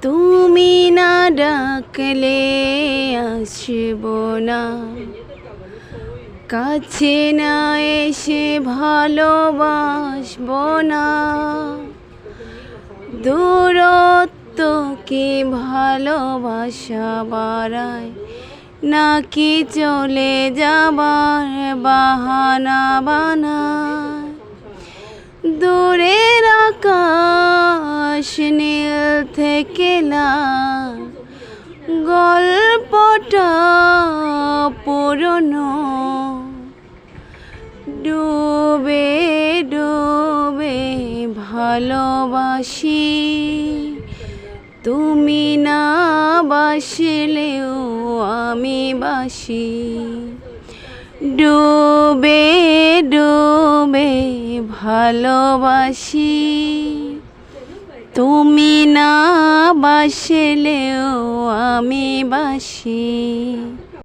তুমি না ডাকলে আসব না, কাছে না এসে ভালোবাসব না। দূরত্ব কি ভালোবাসা বাড়ায়, নাকি চলে যাবার বাহানা বানায়? দূরের আকাশ নীল থেকে লাল, গল্পটা পুরনো। ডুবে ডুবে ভালোবাসি, তুমি না বাসলেও আমি বাসি। ডুবে ডুবে ভালোবাসি, তুমি না বাসলেও আমি বাসি।